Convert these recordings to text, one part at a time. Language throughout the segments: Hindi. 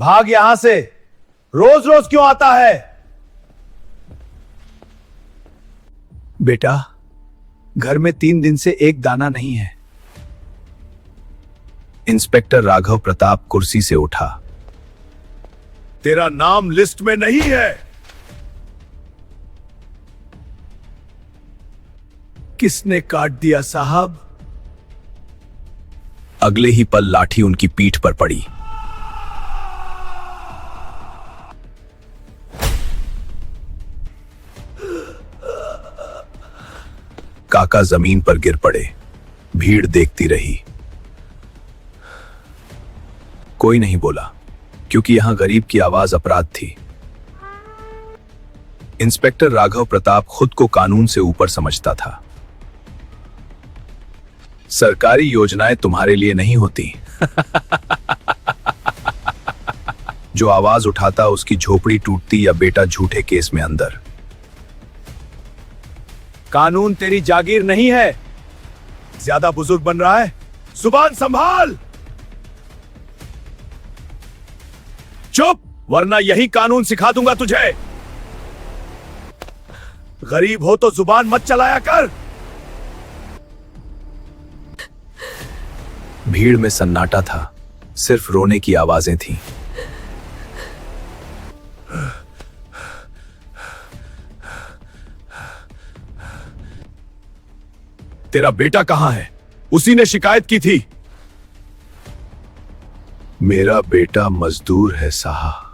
भाग यहां से। रोज रोज क्यों आता है? बेटा, घर में 3 दिन से एक दाना नहीं है। इंस्पेक्टर राघव प्रताप कुर्सी से उठा। तेरा नाम लिस्ट में नहीं है। किसने काट दिया साहब? अगले ही पल लाठी उनकी पीठ पर पड़ी। काका जमीन पर गिर पड़े। भीड़ देखती रही। कोई नहीं बोला, क्योंकि यहां गरीब की आवाज अपराध थी। इंस्पेक्टर राघव प्रताप खुद को कानून से ऊपर समझता था। सरकारी योजनाएं तुम्हारे लिए नहीं होती। जो आवाज उठाता उसकी झोपड़ी टूटती या बेटा झूठे केस में अंदर। कानून तेरी जागीर नहीं है। ज्यादा बुजुर्ग बन रहा है। जुबान संभाल। चुप, वरना यही कानून सिखा दूंगा तुझे। गरीब हो तो जुबान मत चलाया कर। भीड़ में सन्नाटा था, सिर्फ रोने की आवाजें थीं। तेरा बेटा कहां है? उसी ने शिकायत की थी। मेरा बेटा मजदूर है साहब।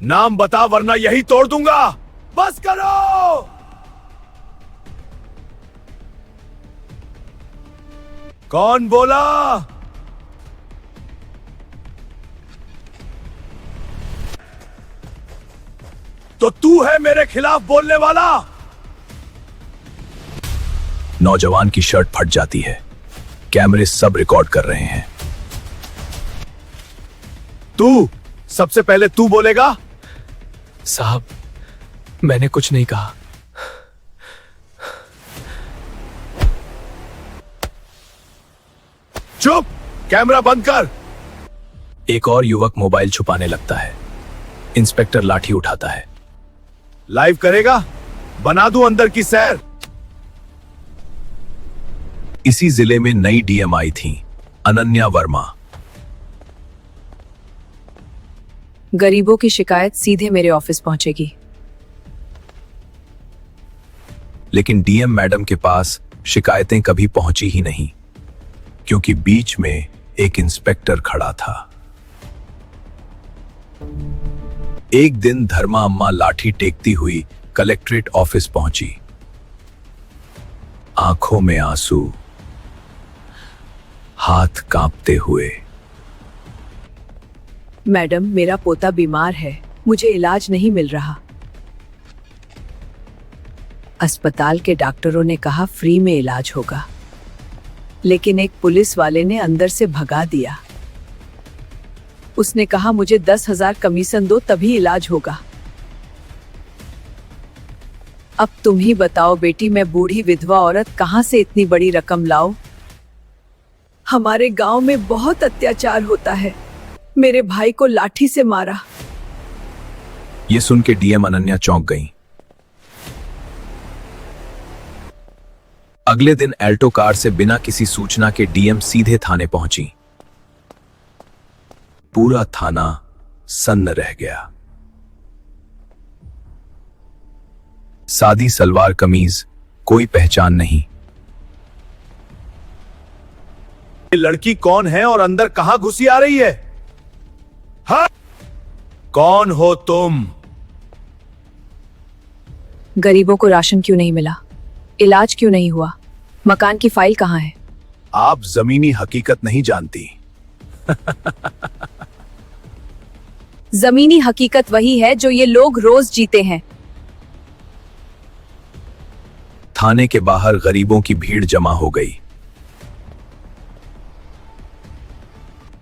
नाम बता, वरना यही तोड़ दूंगा। बस करो। कौन बोला? तो तू है मेरे खिलाफ बोलने वाला? नौजवान की शर्ट फट जाती है। कैमरे सब रिकॉर्ड कर रहे हैं। तू, सबसे पहले तू बोलेगा। साहब, मैंने कुछ नहीं कहा। चुप, कैमरा बंद कर। एक और युवक मोबाइल छुपाने लगता है। इंस्पेक्टर लाठी उठाता है। लाइव करेगा? बना दूं अंदर की सैर। इसी जिले में नई डीएम आई थी, अनन्या वर्मा। गरीबों की शिकायत सीधे मेरे ऑफिस पहुंचेगी। लेकिन डीएम मैडम के पास शिकायतें कभी पहुंची ही नहीं, क्योंकि बीच में एक इंस्पेक्टर खड़ा था। एक दिन धर्मा अम्मा लाठी टेकती हुई कलेक्ट्रेट ऑफिस पहुंची। आंखों में आंसू, हाथ कांपते हुए। मैडम, मेरा पोता बीमार है, मुझे इलाज नहीं मिल रहा। अस्पताल के डॉक्टरों ने कहा फ्री में इलाज होगा, लेकिन एक पुलिस वाले ने अंदर से भगा दिया। उसने कहा मुझे 10,000 कमीशन दो तभी इलाज होगा। अब तुम ही बताओ बेटी, मैं बूढ़ी विधवा औरत कहां से इतनी बड़ी रकम लाऊं? हमारे गांव में बहुत अत्याचार होता है। मेरे भाई को लाठी से मारा। यह सुन के डीएम अनन्या चौंक गईं। अगले दिन एल्टो कार से बिना किसी सूचना के डीएम सीधे थाने पहुंची। पूरा थाना सन्न रह गया। सादी सलवार कमीज, कोई पहचान नहीं। ये लड़की कौन है और अंदर कहां घुसी आ रही है? हाँ? कौन हो तुम? गरीबों को राशन क्यों नहीं मिला? इलाज क्यों नहीं हुआ? मकान की फाइल कहाँ है? आप जमीनी हकीकत नहीं जानती। जमीनी हकीकत वही है जो ये लोग रोज जीते हैं। थाने के बाहर गरीबों की भीड़ जमा हो गई।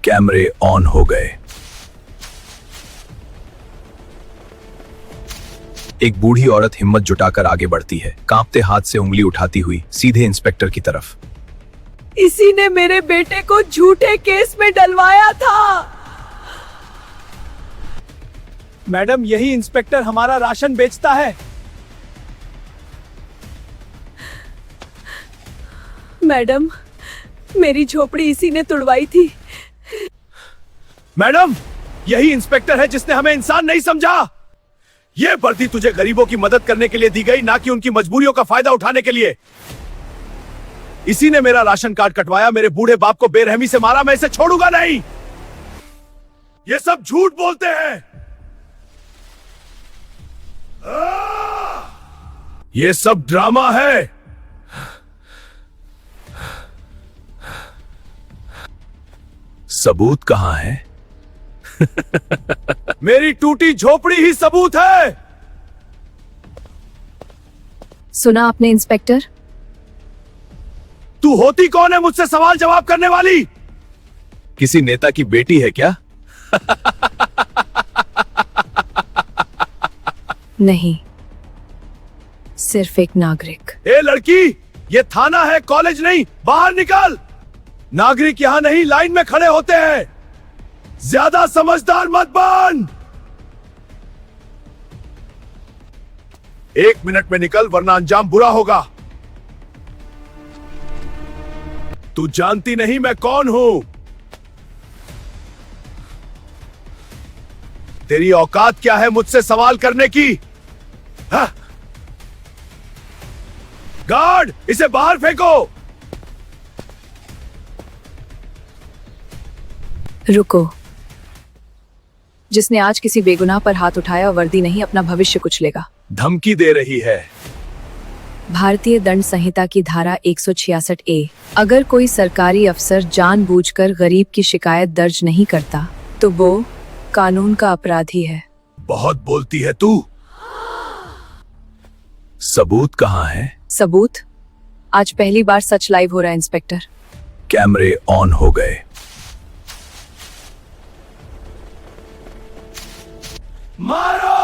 कैमरे ऑन हो गए। एक बूढ़ी औरत हिम्मत जुटाकर आगे बढ़ती है, कांपते हाथ से उंगली उठाती हुई सीधे इंस्पेक्टर की तरफ। इसी ने मेरे बेटे को झूठे केस में डलवाया था। मैडम, यही इंस्पेक्टर हमारा राशन बेचता है। मैडम, मेरी झोपड़ी इसी ने तुड़वाई थी। मैडम, यही इंस्पेक्टर है जिसने हमें इंसान नहीं समझा। यह वर्दी तुझे गरीबों की मदद करने के लिए दी गई, ना कि उनकी मजबूरियों का फायदा उठाने के लिए। इसी ने मेरा राशन कार्ड कटवाया, मेरे बूढ़े बाप को बेरहमी से मारा। मैं इसे छोड़ूंगा नहीं। ये सब झूठ बोलते हैं। ये सब ड्रामा है। सबूत कहां है? मेरी टूटी झोपड़ी ही सबूत है। सुना आपने इंस्पेक्टर? तू होती कौन है मुझसे सवाल जवाब करने वाली? किसी नेता की बेटी है क्या? नहीं, सिर्फ एक नागरिक। ए लड़की, ये थाना है, कॉलेज नहीं। बाहर निकल। नागरिक यहां नहीं, लाइन में खड़े होते हैं। ज्यादा समझदार मत बन। 1 मिनट में निकल, वरना अंजाम बुरा होगा। तू जानती नहीं मैं कौन हूं। तेरी औकात क्या है मुझसे सवाल करने की? हाँ? गार्ड, इसे बाहर फेंको। रुको। जिसने आज किसी बेगुनाह पर हाथ उठाया, वर्दी नहीं अपना भविष्य कुचलेगा। धमकी दे रही है। भारतीय दंड संहिता की धारा 166A। अगर कोई सरकारी अफसर जानबूझकर गरीब की शिकायत दर्ज नहीं करता तो वो कानून का अपराधी है। बहुत बोलती है तू। सबूत कहां है? सबूत? आज पहली बार सच लाइव हो रहा है इंस्पेक्टर। कैमरे ऑन हो गए। मारो,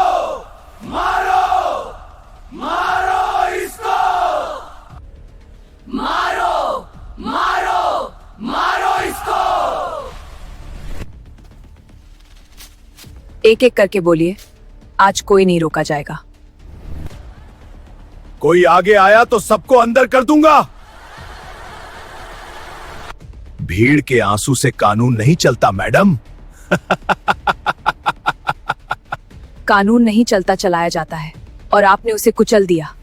मारो, मारो इसको। मारो, मारो, मारो इसको। एक एक करके बोलिए, आज कोई नहीं रोका जाएगा। कोई आगे आया तो सबको अंदर कर दूंगा। भीड़ के आंसू से कानून नहीं चलता मैडम। कानून नहीं चलता, चलाया जाता है, और आपने उसे कुचल दिया।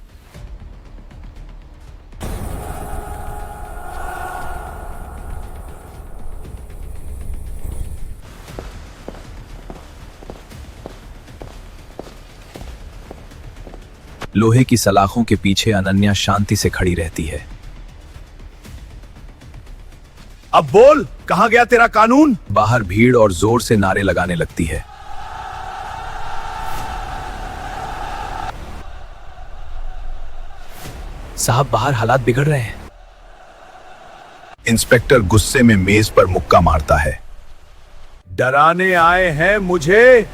लोहे की सलाखों के पीछे अनन्या शांति से खड़ी रहती है। अब बोल, कहां गया तेरा कानून? बाहर भीड़ और जोर से नारे लगाने लगती है। साहब, बाहर हालात बिगड़ रहे हैं। इंस्पेक्टर गुस्से में मेज पर मुक्का मारता है। डराने आए हैं मुझे?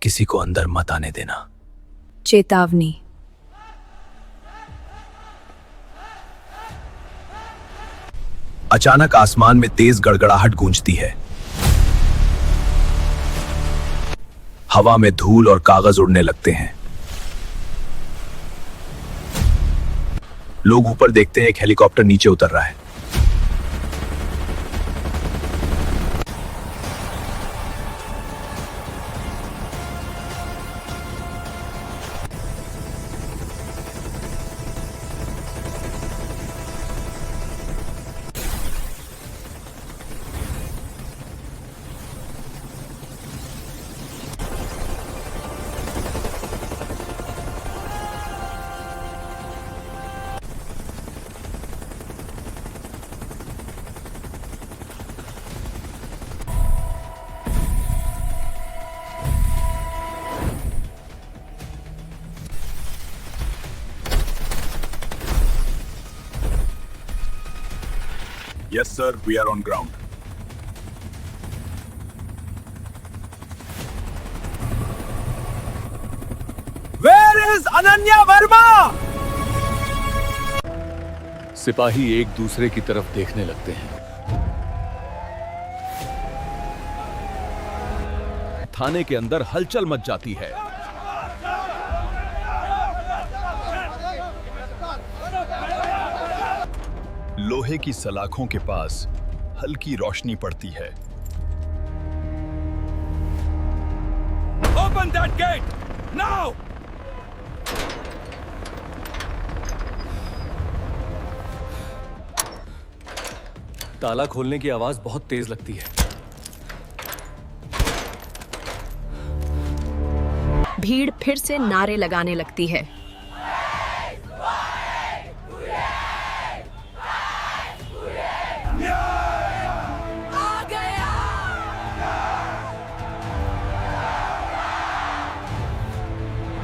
किसी को अंदर मत आने देना। चेतावनी। अचानक आसमान में तेज गड़गड़ाहट गूंजती है। हवा में धूल और कागज उड़ने लगते हैं। लोग ऊपर देखते हैं, एक हेलीकॉप्टर नीचे उतर रहा है। Yes, sir. We are on ground. Where is Ananya Verma? सिपाही एक दूसरे की तरफ देखने लगते हैं। थाने के अंदर हलचल मच जाती है। लोहे की सलाखों के पास हल्की रोशनी पड़ती है। Open that get now. ताला खोलने की आवाज बहुत तेज लगती है। भीड़ फिर से नारे लगाने लगती है।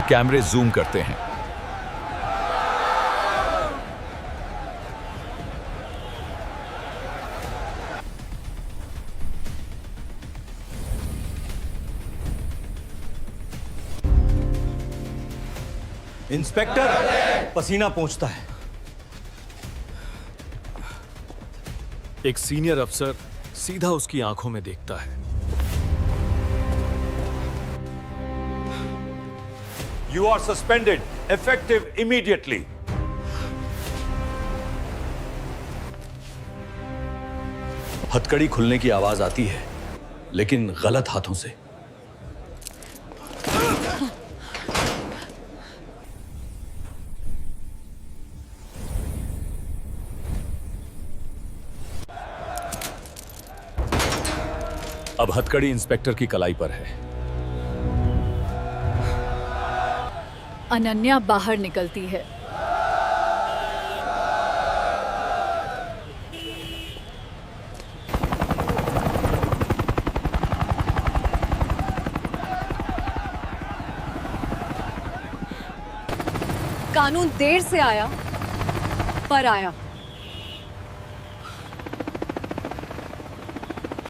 कैमरे जूम करते हैं। इंस्पेक्टर पसीना पोंछता है। एक सीनियर अफसर सीधा उसकी आंखों में देखता है। You are suspended, effective immediately. हथकड़ी खुलने की आवाज आती है, लेकिन गलत हाथों से। अब हथकड़ी इंस्पेक्टर की कलाई पर है। अनन्या बाहर निकलती है। कानून देर से आया, पर आया।